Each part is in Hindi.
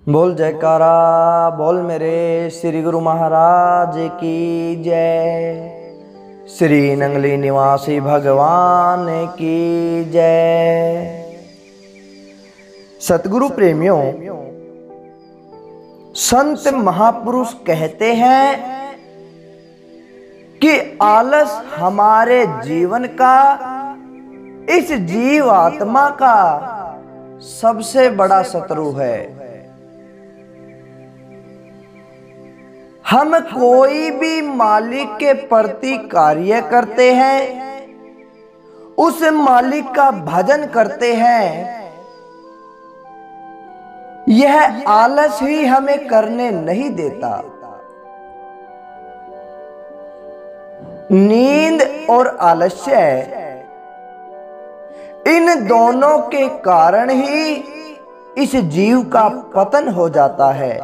बोल जयकारा बोल मेरे श्री गुरु महाराज की जय। श्री नंगली निवासी भगवान की जय। सतगुरु प्रेमियों, संत महापुरुष कहते हैं कि आलस हमारे जीवन का, इस जीव आत्मा का सबसे बड़ा शत्रु है। हम कोई भी मालिक के प्रति कार्य करते हैं, उस मालिक का भजन करते हैं, यह आलस ही हमें करने नहीं देता। नींद और आलस्य, इन दोनों के कारण ही इस जीव का पतन हो जाता है।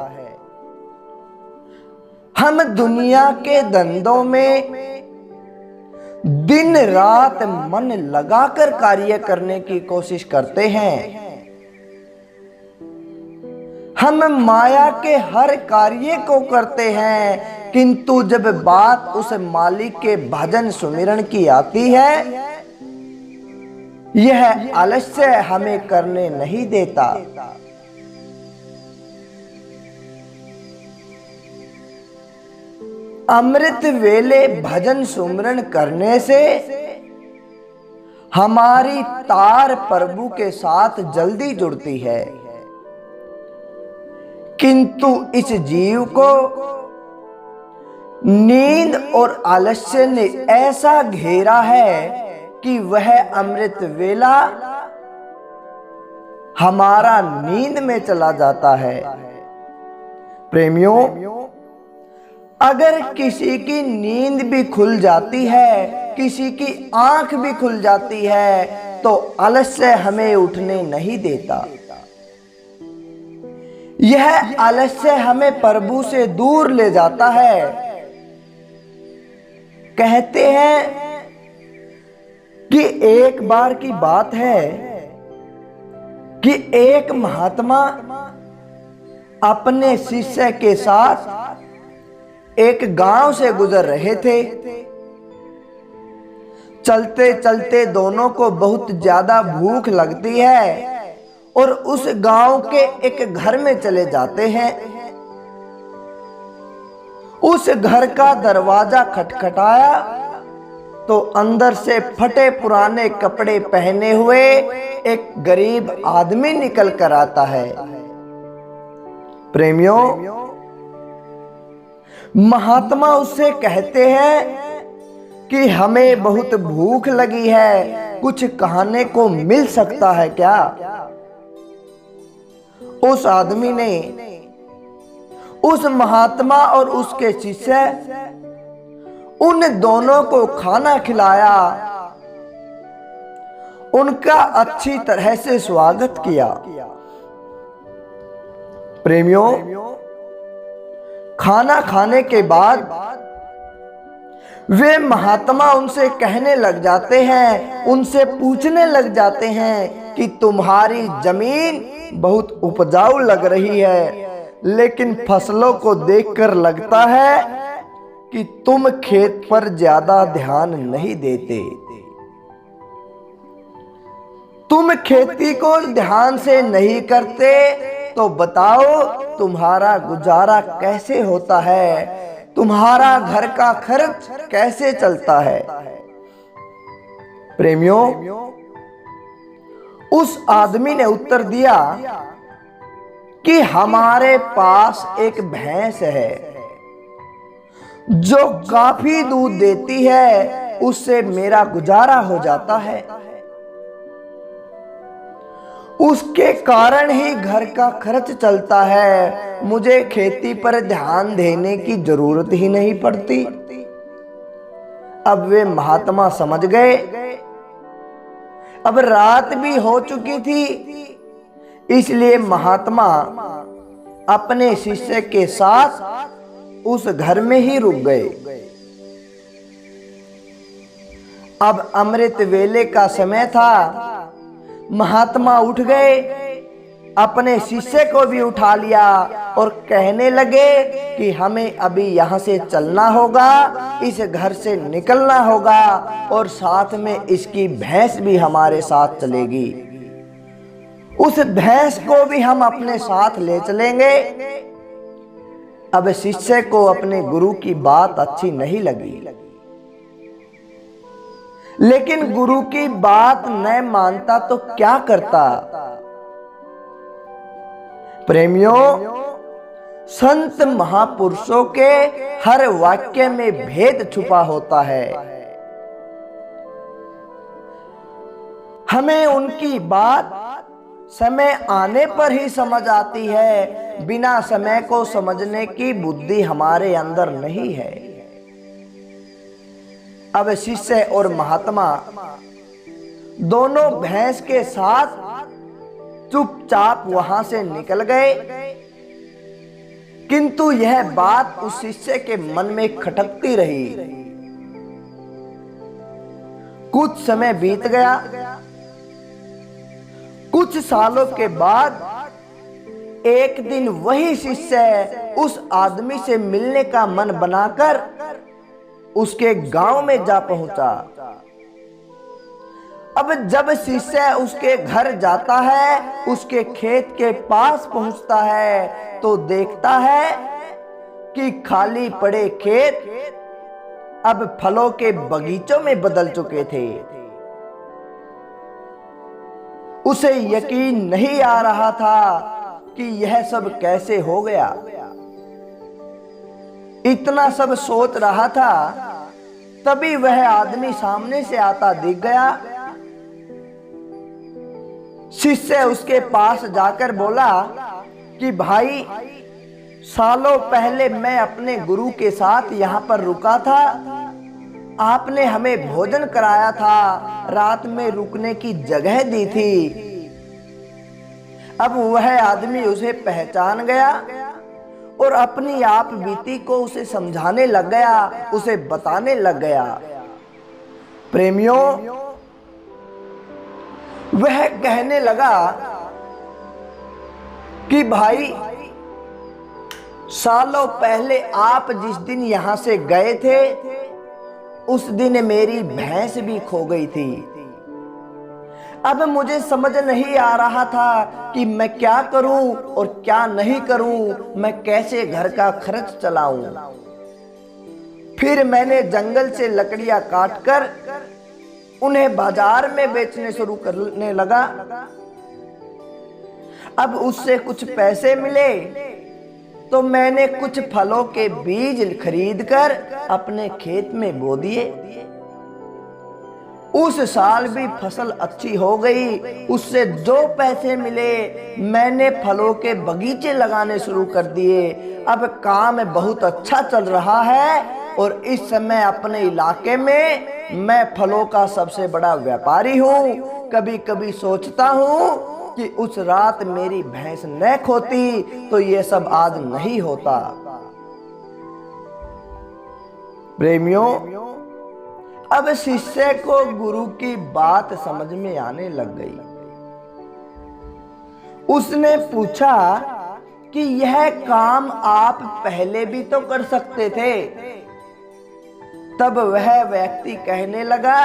हम दुनिया के धंधों में दिन रात मन लगाकर कार्य करने की कोशिश करते हैं। हम माया के हर कार्य को करते हैं, किंतु जब बात उस मालिक के भजन सुमिरन की आती है, यह आलस्य हमें करने नहीं देता। अमृत वेले भजन सुमरन करने से हमारी तार प्रभु के साथ जल्दी जुड़ती है, किंतु इस जीव को नींद और आलस्य ने ऐसा घेरा है कि वह अमृत वेला हमारा नींद में चला जाता है। प्रेमियों, अगर किसी की नींद भी खुल जाती है, किसी की आंख भी खुल जाती है, तो आलस्य हमें उठने नहीं देता। यह आलस्य हमें प्रभु से दूर ले जाता है। कहते हैं कि एक बार की बात है कि एक महात्मा अपने शिष्य के साथ एक गांव से गुजर रहे थे। चलते चलते दोनों को बहुत ज्यादा भूख लगती है और उस गांव के एक घर में चले जाते हैं। उस घर का दरवाजा खटखटाया तो अंदर से फटे पुराने कपड़े पहने हुए एक गरीब आदमी निकल कर आता है। प्रेमियों, महात्मा उससे कहते हैं कि हमें बहुत भूख लगी है, कुछ खाने को मिल सकता है क्या? उस आदमी ने उस महात्मा और उसके शिष्य उन दोनों को खाना खिलाया, उनका अच्छी तरह से स्वागत किया। प्रेमियों, खाना खाने के बाद वे महात्मा उनसे कहने लग जाते हैं, उनसे पूछने लग जाते हैं कि तुम्हारी जमीन बहुत उपजाऊ लग रही है, लेकिन फसलों को देखकर लगता है कि तुम खेत पर ज्यादा ध्यान नहीं देते। तुम खेती को ध्यान से नहीं करते, तो बताओ तुम्हारा गुजारा कैसे होता है, तुम्हारा घर का खर्च कैसे चलता है? प्रेमियों, उस आदमी ने उत्तर दिया कि हमारे पास एक भैंस है जो काफी दूध देती है, उससे मेरा गुजारा हो जाता है। उसके कारण ही घर का खर्च चलता है, मुझे खेती पर ध्यान देने की जरूरत ही नहीं पड़ती। अब वे महात्मा समझ गए। अब रात भी हो चुकी थी, इसलिए महात्मा अपने शिष्य के साथ उस घर में ही रुक गए। अब अमृत वेले का समय था। महात्मा उठ गए, अपने शिष्य को भी उठा लिया और कहने लगे कि हमें अभी यहाँ से चलना होगा, इस घर से निकलना होगा और साथ में इसकी भैंस भी हमारे साथ चलेगी। उस भैंस को भी हम अपने साथ ले चलेंगे। अब शिष्य को अपने गुरु की बात अच्छी नहीं लगी, लेकिन गुरु की बात न मानता तो क्या करता। प्रेमियों, संत महापुरुषों के हर वाक्य में भेद छुपा होता है। हमें उनकी बात समय आने पर ही समझ आती है, बिना समय को समझने की बुद्धि हमारे अंदर नहीं है। अब शिष्य और महात्मा दोनों भैंस के साथ चुपचाप वहां से निकल गए, किंतु यह बात उस शिष्य के मन में खटकती रही। कुछ समय बीत गया। कुछ सालों के बाद एक दिन वही शिष्य उस आदमी से मिलने का मन बनाकर उसके गांव में जा पहुंचा। अब जब शिष्य उसके घर जाता है, उसके खेत के पास पहुंचता है तो देखता है कि खाली पड़े खेत अब फलों के बगीचों में बदल चुके थे। उसे यकीन नहीं आ रहा था कि यह सब कैसे हो गया। इतना सब सोच रहा था, तभी वह आदमी सामने से आता दिख गया। शिष्य उसके पास जाकर बोला कि भाई, सालों पहले मैं अपने गुरु के साथ यहाँ पर रुका था, आपने हमें भोजन कराया था, रात में रुकने की जगह दी थी। अब वह आदमी उसे पहचान गया और अपनी आप बीती को उसे समझाने लग गया, उसे बताने लग गया। प्रेमियों, वह कहने लगा कि भाई, सालों पहले आप जिस दिन यहां से गए थे, उस दिन मेरी भैंस भी खो गई थी। अब मुझे समझ नहीं आ रहा था कि मैं क्या करूं और क्या नहीं करूं, मैं कैसे घर का खर्च चलाऊं। फिर मैंने जंगल से लकड़ियां काटकर उन्हें बाजार में बेचने शुरू करने लगा। अब उससे कुछ पैसे मिले तो मैंने कुछ फलों के बीज खरीदकर अपने खेत में बो दिए। उस साल भी फसल अच्छी हो गई। उससे जो पैसे मिले मैंने फलों के बगीचे लगाने शुरू कर दिए। अब काम बहुत अच्छा चल रहा है और इस समय अपने इलाके में मैं फलों का सबसे बड़ा व्यापारी हूँ। कभी कभी सोचता हूँ कि उस रात मेरी भैंस न खोती तो ये सब आज नहीं होता। प्रेमियों, अब शिष्य को गुरु की बात समझ में आने लग गई। उसने पूछा कि यह काम आप पहले भी तो कर सकते थे। तब वह व्यक्ति कहने लगा,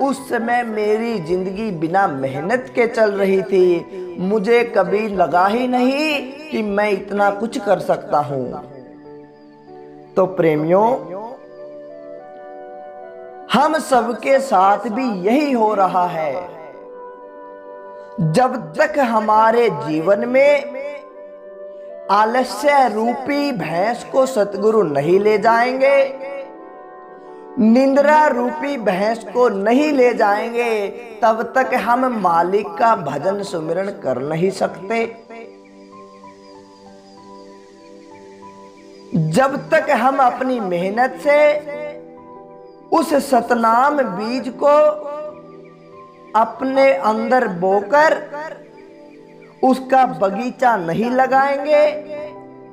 उस समय मेरी जिंदगी बिना मेहनत के चल रही थी, मुझे कभी लगा ही नहीं कि मैं इतना कुछ कर सकता हूं। तो प्रेमियों, हम सबके साथ भी यही हो रहा है। जब तक हमारे जीवन में आलस्य रूपी भैंस को सतगुरु नहीं ले जाएंगे, निंद्रा रूपी भैंस को नहीं ले जाएंगे, तब तक हम मालिक का भजन सुमिरन कर नहीं सकते। जब तक हम अपनी मेहनत से उस सतनाम बीज को अपने अंदर बोकर उसका बगीचा नहीं लगाएंगे,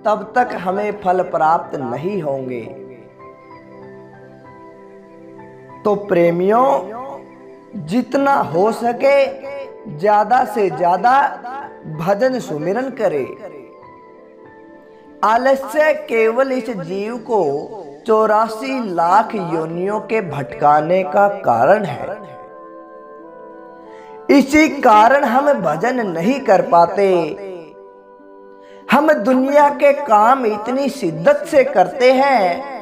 तब तक हमें फल प्राप्त नहीं होंगे। तो प्रेमियों, जितना हो सके ज्यादा से ज्यादा भजन सुमिरन करें। आलस्य केवल इस जीव को 84 लाख योनियों के भटकाने का कारण है। इसी कारण हम भजन नहीं कर पाते। हम दुनिया के काम इतनी शिद्दत से करते हैं,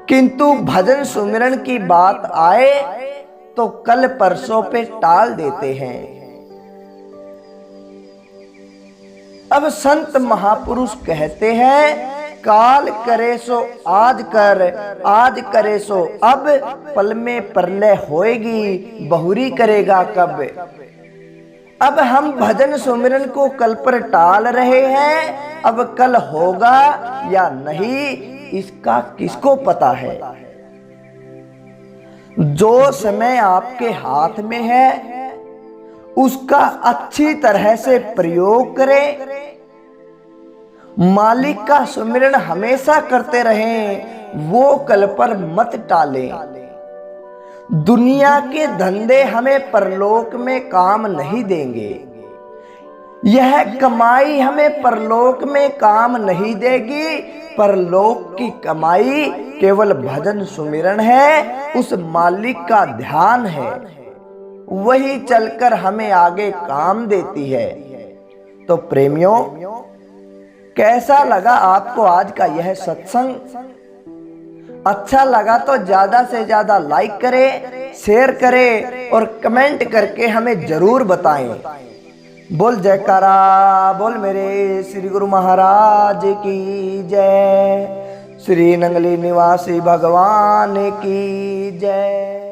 किंतु भजन सुमिरन की बात आए तो कल परसों पे टाल देते हैं। अब संत महापुरुष कहते हैं, काल करे सो आज कर, आज करे सो अब, पल में प्रलय होएगी, बहुरी करेगा कब। अब हम भजन सुमिरन को कल पर टाल रहे हैं, अब कल होगा या नहीं इसका किसको पता है। जो समय आपके हाथ में है उसका अच्छी तरह से प्रयोग करें। मालिक का सुमिरन हमेशा करते रहें, वो कल पर मत टालें। दुनिया के धंधे हमें परलोक में काम नहीं देंगे। यह कमाई हमें परलोक में काम नहीं देगी। परलोक की कमाई केवल भजन सुमिरन है, उस मालिक का ध्यान है, वही चलकर हमें आगे काम देती है। तो प्रेमियों, कैसा लगा आपको आज का यह सत्संग? अच्छा लगा तो ज्यादा से ज्यादा लाइक करें, शेयर करें और कमेंट करके हमें जरूर बताएं। बोल जयकारा, बोल मेरे श्री गुरु महाराज की जय, श्री नंगली निवासी भगवान की जय।